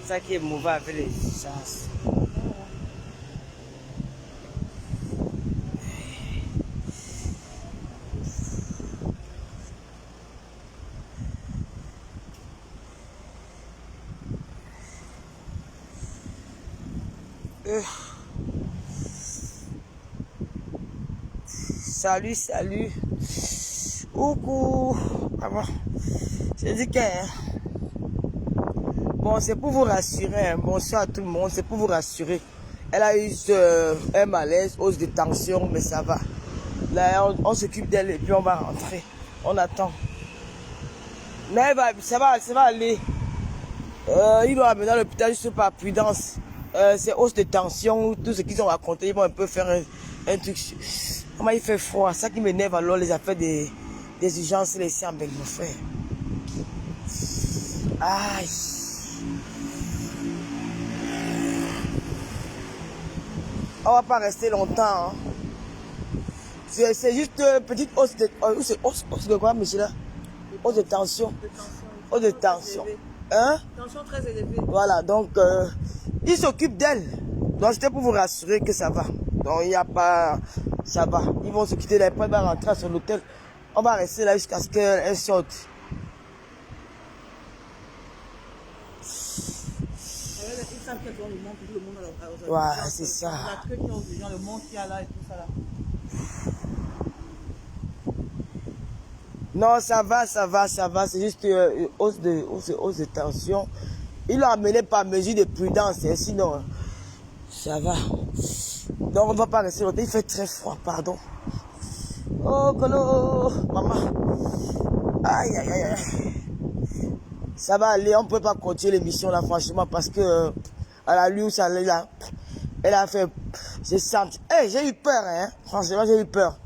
ça qui est mauvais avec les chances. Salut, salut. Coucou. Ah bon. Je dis que... Bon, c'est pour vous rassurer. Hein. Bonsoir à tout le monde. C'est pour vous rassurer. Elle a eu un malaise, hausse de tension, mais ça va. Là, on s'occupe d'elle et puis on va rentrer. On attend. Mais ça va aller. Ils vont amener à l'hôpital juste par prudence. C'est hausse de tension, tout ce qu'ils ont raconté, ils vont un peu faire un truc. Comment il fait froid, ça qui m'énerve alors les affaires des urgences, les siens avec mon frère. Aïe. On va pas rester longtemps. Hein. C'est juste une petite hausse de... c'est hausse de quoi, monsieur là? Hausse de tension. Hausse de tension. Hein? Tension très élevée. Voilà, donc ils s'occupent d'elle. Donc c'était pour vous rassurer que ça va. Donc il n'y a pas... Ça va. Ils vont s'occuper d'elle. Après, elle va rentrer à son hôtel. On va rester là jusqu'à ce qu'elle sorte. Ils savent qu'elles ont le monde, tout le monde a Ouais, c'est ça. La queue qui est aux gens, le monde qu'il y a là et tout ça là. Non, ça va. C'est juste une hausse de tension. Il l'a amené par mesure de prudence. Hein, sinon, ça va. Donc, on ne va pas rester longtemps. Il fait très froid, pardon. Oh, Colo, maman. Aïe, aïe, aïe. Ça va aller. On ne peut pas continuer l'émission là, franchement, parce que à la nuit où ça allait là, elle a fait... J'ai senti... Hey, j'ai eu peur, hein. Franchement, j'ai eu peur.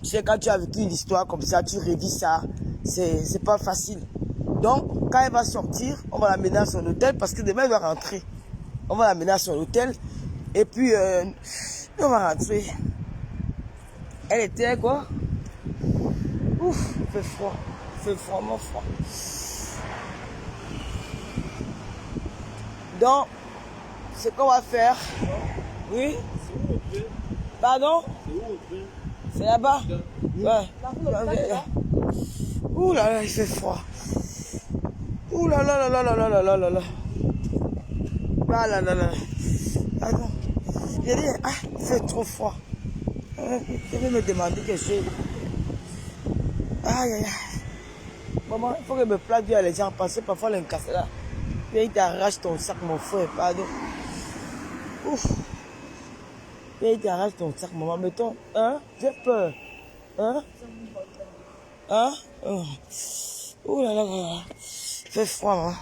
Tu sais, quand tu as vécu une histoire comme ça, tu revis ça, c'est pas facile. Donc, quand elle va sortir, on va l'amener à son hôtel parce que demain, elle va rentrer. On va l'amener à son hôtel et puis, on va rentrer. Elle était quoi? Ouf, il fait froid. Il fait vraiment froid. Donc, ce qu'on va faire... Oui? Pardon? C'est là-bas? Ouais. Ouh là là, il fait froid. Ouh là là là là là là là là là. Ah là là là. Attends. J'ai dit, ah, il fait trop froid. Je vais me demander quelque chose. Aïe aïe aïe. Maman, il faut que me plaque bien les gens parce que parfois les casse là. Puis il t'arrache ton sac, mon frère, pardon. Ouf. Et il t'arrache ton sac, maman. Mettons, hein? J'ai peur. Hein? Hein? Oh là là là. Il fait froid, hein?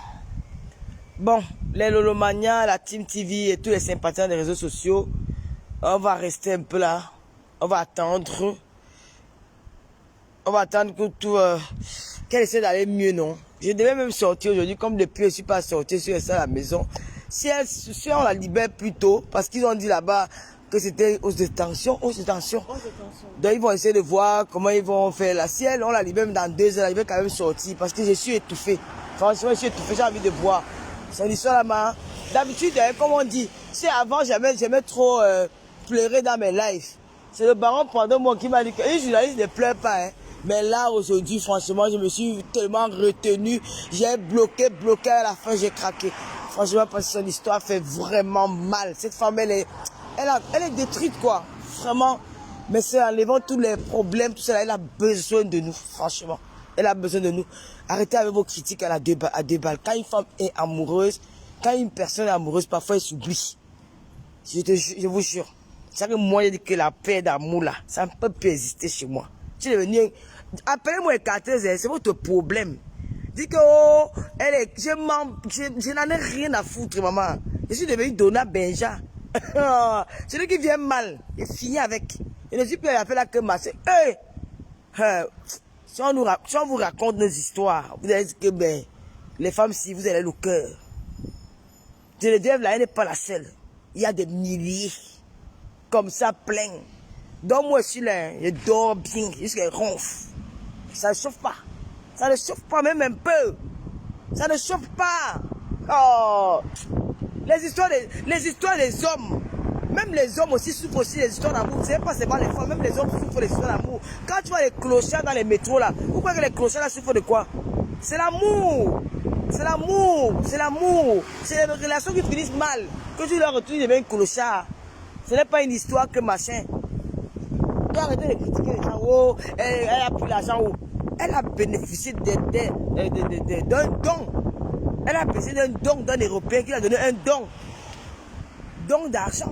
Bon, les Lolomania, la Team TV et tous les sympathisants des réseaux sociaux, on va rester un peu là. On va attendre. On va attendre que tout... qu'elle essaie d'aller mieux, non? Je devais même sortir aujourd'hui, comme depuis je ne suis pas sorti, je suis resté à la maison. Si on la libère plus tôt, parce qu'ils ont dit là-bas que c'était hausse de tension. Donc ils vont essayer de voir comment ils vont faire la sienne. On la libère même dans 2 heures, elle va quand même sortir, parce que je suis étouffé. Franchement, je suis étouffé, j'ai envie de boire. C'est une histoire là-bas. D'habitude, comme on dit, c'est avant, j'aimais trop pleurer dans mes lives. C'est le baron pendant moi qui m'a dit que les journalistes ne pleurent pas, hein. Mais là, aujourd'hui, franchement, je me suis tellement retenu. J'ai bloqué, à la fin, j'ai craqué. Franchement, parce que son histoire fait vraiment mal. Cette femme, elle est détruite, quoi. Vraiment. Mais c'est en levant tous les problèmes, tout ça, elle a besoin de nous, franchement. Elle a besoin de nous. Arrêtez avec vos critiques à deux balles. Quand une femme est amoureuse, quand une personne est amoureuse, parfois elle s'oublie. Je vous jure. C'est que moi, j'ai dit que la paix d'amour, là, ça ne peut plus exister chez moi. Tu es venu, appelez-moi écarteuse, c'est votre problème. Dis que, oh, je n'en ai rien à foutre, maman. Je suis devenu Donna Benja. Celui qui vient mal, il finit avec. Je ne suis plus appelé là que ma soeur. Hey! Si on vous raconte nos histoires, vous allez dire que, ben, les femmes, si vous avez le cœur. Je le dis, là, elle n'est pas la seule. Il y a des milliers. Comme ça, plein. Donc moi, je suis là, je dors bien, jusqu'à ronfle. Ça ne chauffe pas. Ça ne chauffe pas même un peu. Ça ne chauffe pas. Oh. Les histoires des hommes. Même les hommes aussi souffrent aussi des histoires d'amour. Ce n'est pas seulement les femmes, même les hommes souffrent des histoires d'amour. Quand tu vois les clochards dans les métros là, vous croyez que les clochards là souffrent de quoi? C'est l'amour. C'est l'amour. C'est l'amour. C'est les relations qui finissent mal. Que tu leur retournes, ils deviennent clochards. Ce n'est pas une histoire que machin. Tu as arrêté de critiquer les gens. Oh, elle a pris l'argent. Oh. Elle a bénéficié d'un don. Elle a bénéficié d'un don d'un Européen qui lui a donné un don. Don d'argent.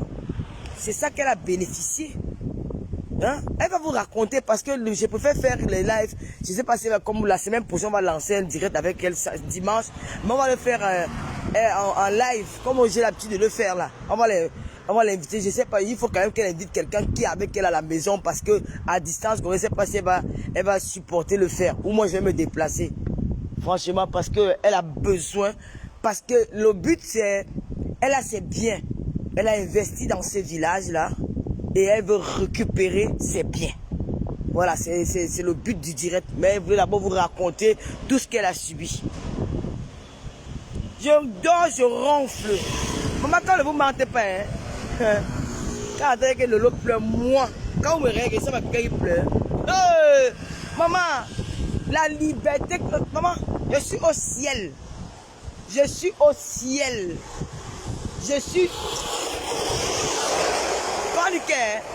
C'est ça qu'elle a bénéficié. Hein? Elle va vous raconter parce que je préfère faire les lives. Je ne sais pas si comme la semaine prochaine on va lancer un direct avec elle dimanche. Mais on va le faire en live comme j'ai l'habitude de le faire là. On va l'inviter. Je sais pas, il faut quand même qu'elle invite quelqu'un qui est avec elle à la maison parce que à distance, je ne sais pas si elle va supporter le faire. Ou moi je vais me déplacer. Franchement parce qu'elle a besoin. Parce que le but c'est, elle a ses biens. Elle a investi dans ce village-là et elle veut récupérer ses biens. Voilà, c'est le but du direct. Mais elle voulait d'abord vous raconter tout ce qu'elle a subi. Je dors, je ronfle. Maman, quand ne vous mentez pas, hein. Quand attendez que Lolo pleure, moi, quand vous me regardez, ça va piquer, il pleure. Maman, la liberté, maman, je suis au ciel. Je suis au ciel. Je suis...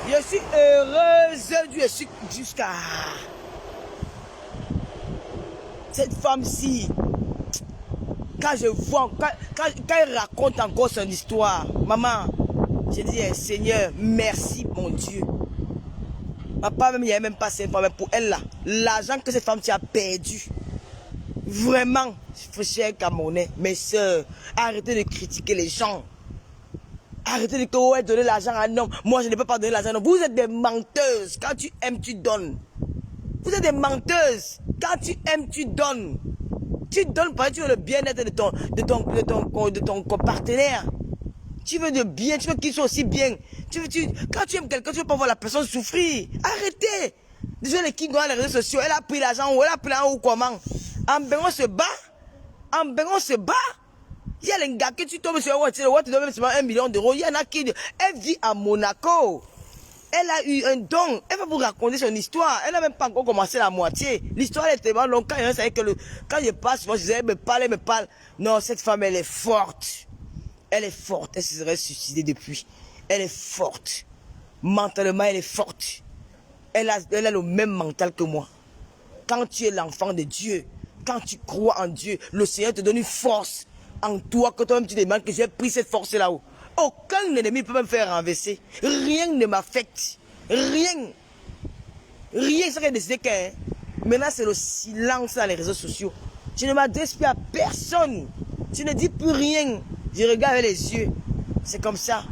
Je suis heureuse, je suis jusqu'à... Cette femme-ci, quand je vois, quand elle raconte encore son histoire, maman, je dis, Seigneur, merci mon Dieu. Papa, même, il n'y avait même pas cette femme, mais pour elle là, l'argent que cette femme-ci a perdu, vraiment, cher Camerounais, mes soeurs, arrêtez de critiquer les gens. Arrêtez de dire, ouais, donner l'argent à un homme. Moi, je ne peux pas donner l'argent à un homme. Vous êtes des menteuses. Quand tu aimes, tu donnes. Vous êtes des menteuses. Quand tu aimes, tu donnes. Tu donnes parce que tu veux le bien-être de ton partenaire. Tu veux le bien, tu veux qu'il soit aussi bien. Quand tu aimes quelqu'un, tu ne veux pas voir la personne souffrir. Arrêtez. Déjà, les qui dans les réseaux sociaux, elle a pris l'argent ou elle a pris l'argent ou comment. En Bengon se bat. En Bengon se bat. Il y a les gars que tu tombes sur tu donnes même seulement 1 million d'euros. Il y en a qui... Elle vit à Monaco. Elle a eu un don. Elle va vous raconter son histoire. Elle n'a même pas encore commencé la moitié. L'histoire est tellement longue. Quand je passe, moi je disais, elle me parle. Non, cette femme, elle est forte. Elle est forte. Elle se serait suicidée depuis. Elle est forte. Mentalement, elle est forte. Elle a le même mental que moi. Quand tu es l'enfant de Dieu, quand tu crois en Dieu, le Seigneur te donne une force en toi que toi-même tu demandes que j'ai pris cette force là-haut. Aucun ennemi ne peut me faire renverser. Rien ne m'affecte. Rien. Rien, ça qui a décidé que maintenant c'est le silence dans les réseaux sociaux. Je ne m'adresse plus à personne. Je ne dis plus rien. Je regarde avec les yeux. C'est comme ça.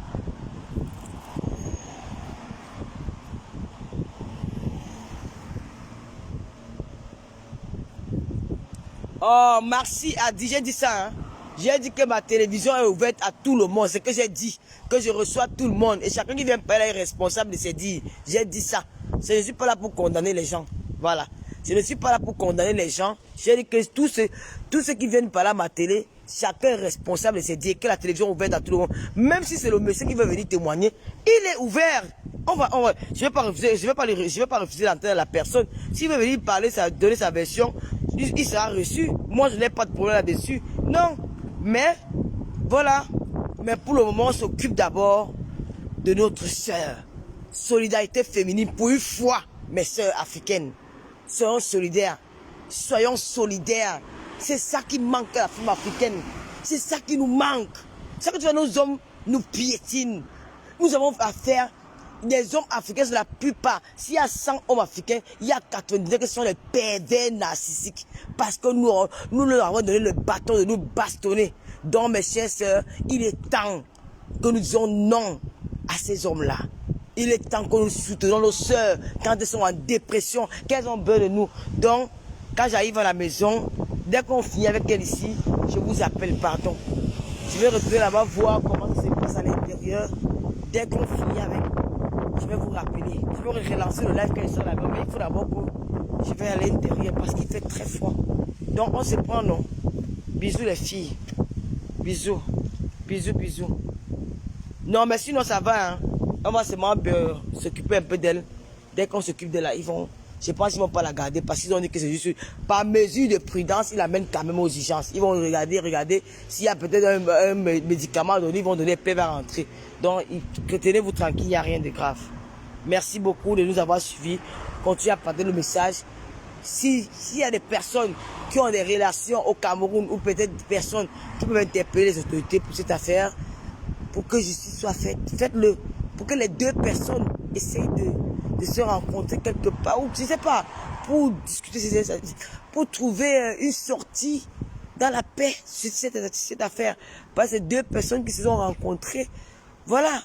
Oh, merci a dit, j'ai dit ça. Hein. J'ai dit que ma télévision est ouverte à tout le monde. C'est que j'ai dit que je reçois tout le monde. Et chacun qui vient parler est responsable de ses dires. J'ai dit ça. Je ne suis pas là pour condamner les gens. Voilà. Je ne suis pas là pour condamner les gens. J'ai dit que tous ceux qui viennent parler à ma télé, chacun est responsable de ses dires. Que la télévision est ouverte à tout le monde. Même si c'est le monsieur qui veut venir témoigner, il est ouvert. Je ne vais pas refuser l'antenne à la personne. S'il veut venir parler, donner sa version, il sera reçu. Moi, je n'ai pas de problème là-dessus. Non. Mais, voilà. Mais pour le moment, on s'occupe d'abord de notre sœur. Solidarité féminine pour une fois, mes sœurs africaines. Soyons solidaires. Soyons solidaires. C'est ça qui manque à la femme africaine. C'est ça qui nous manque. C'est ça que tu vois, nos hommes nous piétinent. Nous avons affaire. Les hommes africains, c'est la plupart. S'il y a 100 hommes africains, il y a 99 qui sont des pervers narcissiques. Parce que nous leur avons donné le bâton de nous bastonner. Donc, mes chers sœurs, il est temps que nous disions non à ces hommes-là. Il est temps que nous soutenons nos sœurs quand elles sont en dépression, qu'elles ont besoin de nous. Donc, quand j'arrive à la maison, dès qu'on finit avec elle ici, je vous appelle, pardon. Je vais retourner là-bas voir comment ça se passe à l'intérieur. Dès qu'on finit avec, je vais vous rappeler. Je vais relancer le live quand ils sont là-bas, mais il faut d'abord que je vais à l'intérieur parce qu'il fait très froid. Donc on se prend, non. Bisous les filles. Bisous. Bisous, bisous. Non, mais sinon, ça va. Hein. On va seulement s'occuper un peu d'elle. Dès qu'on s'occupe de là, je pense qu'ils ne vont pas la garder parce qu'ils ont dit que c'est juste par mesure de prudence, ils l'amènent quand même aux urgences. Ils vont regarder s'il y a peut-être un médicament donné, ils vont donner paix à rentrer. Donc, tenez-vous tranquille, il n'y a rien de grave. Merci beaucoup de nous avoir suivis. Continuez à partager le message. S'il y a des personnes qui ont des relations au Cameroun ou peut-être des personnes qui peuvent interpeller les autorités pour cette affaire, pour que justice soit faite, faites-le. Pour que les deux personnes essayent de se rencontrer quelque part, ou je ne sais pas, pour discuter, pour trouver une sortie dans la paix sur cette affaire. Parce que ces deux personnes qui se sont rencontrées, voilà.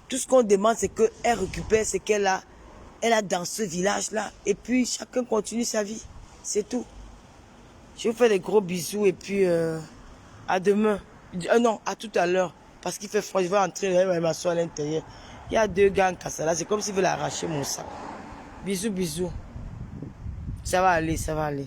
Tout ce qu'on demande, c'est qu'elle récupère ce qu'elle a dans ce village-là. Et puis, chacun continue sa vie. C'est tout. Je vous fais des gros bisous et puis à demain. Non, à tout à l'heure. Parce qu'il fait froid, je vais entrer, je vais m'asseoir à l'intérieur. Il y a deux gars en cassala, c'est comme s'ils veulent arracher mon sac. Bisous, bisous. Ça va aller, ça va aller.